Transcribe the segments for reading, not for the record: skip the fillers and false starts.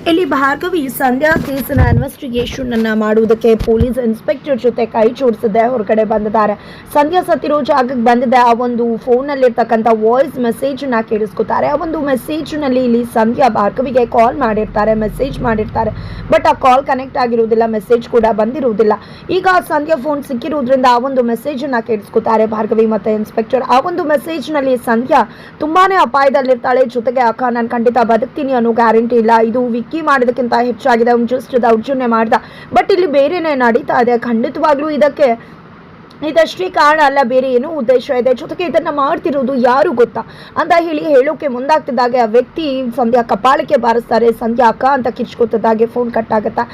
ಇಲ್ಲಿ ಭಾರ್ಗವಿ ಸಂಧ್ಯಾ ಕೇಸಿನ ಇನ್ವೆಸ್ಟಿಗೇಷನ್ ಅನ್ನ ಮಾಡುವುದಕ್ಕೆ ಪೊಲೀಸ್ ಇನ್ಸ್ಪೆಕ್ಟರ್ ಜೊತೆ ಕೈ ಜೋಡಿಸದೆ ಹೊರಗಡೆ ಬಂದಿದ್ದಾರೆ. ಸಂಧ್ಯಾ ಸತ್ತಿರೋ ಜಾಗಕ್ಕೆ ಬಂದಿದೆ. ಆ ಒಂದು ಫೋನ್ ಅಲ್ಲಿ ಇರ್ತಕ್ಕಂಥ ವಾಯ್ಸ್ ಮೆಸೇಜ್ ನ ಕೇಳಿಸ್ಕೊತಾರೆ. ಆ ಒಂದು ಮೆಸೇಜ್ ನಲ್ಲಿ ಇಲ್ಲಿ ಸಂಧ್ಯಾ ಭಾರ್ಗವಿಗೆ ಕಾಲ್ ಮಾಡಿರ್ತಾರೆ, ಮೆಸೇಜ್ ಮಾಡಿರ್ತಾರೆ. ಬಟ್ ಆ ಕಾಲ್ ಕನೆಕ್ಟ್ ಆಗಿರುವುದಿಲ್ಲ, ಮೆಸೇಜ್ ಕೂಡ ಬಂದಿರುವುದಿಲ್ಲ. ಈಗ ಸಂಧ್ಯಾ ಫೋನ್ ಸಿಕ್ಕಿರುವುದರಿಂದ ಆ ಒಂದು ಮೆಸೇಜ್ ಅನ್ನ ಕೇಳಿಸ್ಕೊತಾರೆ ಭಾರ್ಗವಿ ಮತ್ತೆ ಇನ್ಸ್ಪೆಕ್ಟರ್. ಆ ಒಂದು ಮೆಸೇಜ್ ನಲ್ಲಿ ಸಂಧ್ಯಾ ತುಂಬಾನೇ ಅಪಾಯದಲ್ಲಿರ್ತಾಳೆ. ಜೊತೆಗೆ ಅಕ್ಕ ನಾನು ಖಂಡಿತ ಬದುಕ್ತೀನಿ ಅನ್ನೋ ಗ್ಯಾರಂಟಿ ಇಲ್ಲ, ಇದು ವಿಕ್ಕಿ ಮಾಡೋದಕ್ಕಿಂತ ಹೆಚ್ಚಾಗಿದೆ, ಜಸ್ಟ್ ದೌರ್ಜನ್ಯ ಮಾಡ್ದ. ಬಟ್ ಇಲ್ಲಿ ಬೇರೆನೇ ನಡೀತಾ ಇದೆ. ಖಂಡಿತವಾಗ್ಲೂ ಇದಷ್ಟೇ ಕಾರಣ ಅಲ್ಲ, ಬೇರೆ ಏನೋ ಉದ್ದೇಶ ಇದೆ. ಜೊತೆಗೆ ಇದನ್ನ ಮಾಡ್ತಿರೋದು ಯಾರು ಗೊತ್ತಾ ಅಂತ ಹೇಳೋಕೆ ಮುಂದಾಗ್ತಿದ್ದಾಗೆ ಆ ವ್ಯಕ್ತಿ ಸಂಧ್ಯಾ ಕಪಾಳಕ್ಕೆ ಬಾರಿಸ್ತಾರೆ. ಸಂಧ್ಯಾ ಅಕ್ಕ ಅಂತ ಕಿರ್ಚ್ಕೊತಿದ್ದಾಗೆ ಫೋನ್ ಕಟ್ ಆಗುತ್ತಾ.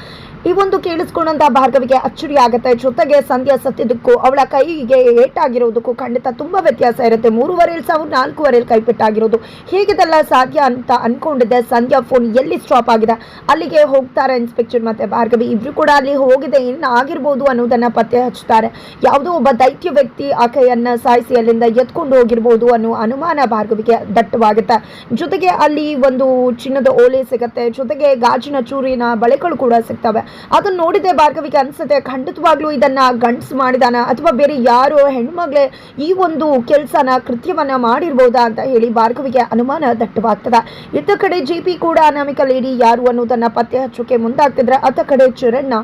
ಈ ಒಂದು ಕೇಳಿಸ್ಕೊಂಡಂತ ಭಾರ್ಗವಿಗೆ ಅಚ್ಚರಿ ಆಗುತ್ತೆ. ಜೊತೆಗೆ ಸಂಧ್ಯಾ ಸತ್ತಿದ್ದಕ್ಕೂ ಅವಳ ಕೈಗೆ ಏಟಾಗಿರೋದಕ್ಕೂ ಖಂಡಿತ ತುಂಬಾ ವ್ಯತ್ಯಾಸ ಇರುತ್ತೆ. 3.5 ಸಾವಿರ 4.5 ಕೈಪೆಟ್ಟಾಗಿರೋದು ಹೇಗಿದೆಲ್ಲ ಸಾಧ್ಯ ಅಂತ ಅನ್ಕೊಂಡಿದ್ದೆ. ಸಂಧ್ಯಾ ಫೋನ್ ಎಲ್ಲಿ ಸ್ಟಾಪ್ ಆಗಿದೆ ಅಲ್ಲಿಗೆ ಹೋಗ್ತಾರೆ ಇನ್ಸ್ಪೆಕ್ಟರ್ ಮತ್ತೆ ಭಾರ್ಗವಿ. ಇಬ್ರು ಕೂಡ ಅಲ್ಲಿ ಹೋಗಿದೆ, ಏನು ಆಗಿರ್ಬೋದು ಅನ್ನೋದನ್ನ ಪತ್ತೆ ಹಚ್ತಾರೆ. ಯಾವುದೋ ಒಬ್ಬ ದೈತ್ಯ ವ್ಯಕ್ತಿ ಆಕೆಯನ್ನ ಸಾಯಿಸಿ ಅಲ್ಲಿಂದ ಎತ್ಕೊಂಡು ಹೋಗಿರ್ಬೋದು ಅನ್ನೋ ಅನುಮಾನ ಭಾರ್ಗವಿಗೆ ದಟ್ಟವಾಗುತ್ತೆ. ಜೊತೆಗೆ ಅಲ್ಲಿ ಒಂದು ಚಿನ್ನದ ಓಲೆ ಸಿಗುತ್ತೆ, ಜೊತೆಗೆ ಗಾಜಿನ ಚೂರಿನ ಬಳೆಗಳು ಕೂಡ ಸಿಗ್ತವೆ. ಅದನ್ನ ನೋಡಿದೆ ಭಾರ್ಗವಿಗೆ ಅನ್ಸುತ್ತೆ ಖಂಡಿತವಾಗ್ಲೂ ಇದನ್ನ ಗಂಡಸು ಮಾಡಿದಾನ ಅಥವಾ ಬೇರೆ ಯಾರೋ ಹೆಣ್ಮಗಳೇ ಈ ಒಂದು ಕೆಲಸನ ಕೃತ್ಯವನ್ನ ಮಾಡಿರ್ಬೋದಾ ಅಂತ ಭಾರ್ಗವಿಗೆ ಅನುಮಾನ ದಟ್ಟವಾಗ್ತದೆ. ಇತ್ತ ಕಡೆ ಜೆಪಿ ಕೂಡ ಅನಾಮಿಕ ಲೇಡಿ ಯಾರು ಅನ್ನೋದನ್ನ ಪತ್ತೆ ಹಚ್ಚೋಕೆ ಮುಂದಾಗ್ತಿದ್ರೆ, ಅತ್ತ ಕಡೆ ಚರಣ್ನ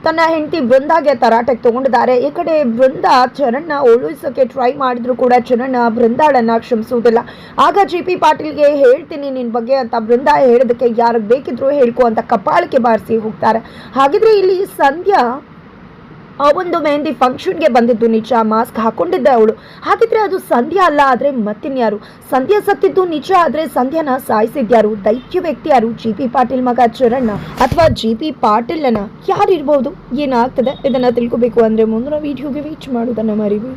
ತನ್ನ ಹೆಂಡತಿ ಬೃಂದಾಗೆ ತರಾಟೆಗೆ ತಗೊಂಡಿದ್ದಾರೆ. ಈ ಕಡೆ ಬೃಂದಾ ಚರಣ್ನ ಓಲೈಸೋಕೆ ಟ್ರೈ ಮಾಡಿದ್ರು ಕೂಡ ಚರಣ್ ಬೃಂದಾಳನ್ನ ಕ್ಷಮಿಸುವುದಿಲ್ಲ. ಆಗ ಜಿ.ಪಿ. ಪಾಟೀಲ್ಗೆ ಹೇಳ್ತೀನಿ ನಿನ್ ಬಗ್ಗೆ ಅಂತ ಬೃಂದಾ ಹೇಳೋದಕ್ಕೆ ಯಾರಿಗೆ ಬೇಕಿದ್ರು ಹೇಳ್ಕೊ ಅಂತ ಕಪಾಳಕ್ಕೆ ಬಾರಿಸಿ ಹೋಗ್ತಾರೆ. ಹಾಗಿದ್ರೆ ಇಲ್ಲಿ ಸಂಧ್ಯಾ ಆ ಒಂದು ಮೆಹಂದಿ ಫಂಕ್ಷನ್ಗೆ ಬಂದಿದ್ದು ನಿಜ, ಮಾಸ್ಕ್ ಹಾಕೊಂಡಿದ್ದೆ ಅವಳು. ಹಾಗಿದ್ರೆ ಅದು ಸಂಧ್ಯಾ ಅಲ್ಲ, ಆದ್ರೆ ಮತ್ತಿನ್ಯಾರು? ಸಂಧ್ಯಾ ಸತ್ತಿದ್ದು ನಿಜ, ಆದ್ರೆ ಸಂಧ್ಯಾನ ಸಾಯಿಸಿದ್ಯಾರು? ದೈತ್ಯ ವ್ಯಕ್ತಿ ಯಾರು? ಜಿ.ಪಿ. ಪಾಟೀಲ್ ಮಗ ಚರಣ್ ಅಥವಾ ಜಿ.ಪಿ. ಪಾಟೀಲ್ನ ಯಾರಿರ್ಬೋದು? ಏನಾಗ್ತದೆ ಇದನ್ನ ತಿಳ್ಕೋಬೇಕು ಅಂದ್ರೆ ಮುಂದಿನ ವಿಡಿಯೋಗೆ ವೇಟ್ ಮಾಡೋದನ್ನ ಮರಿಬೇಡಿ.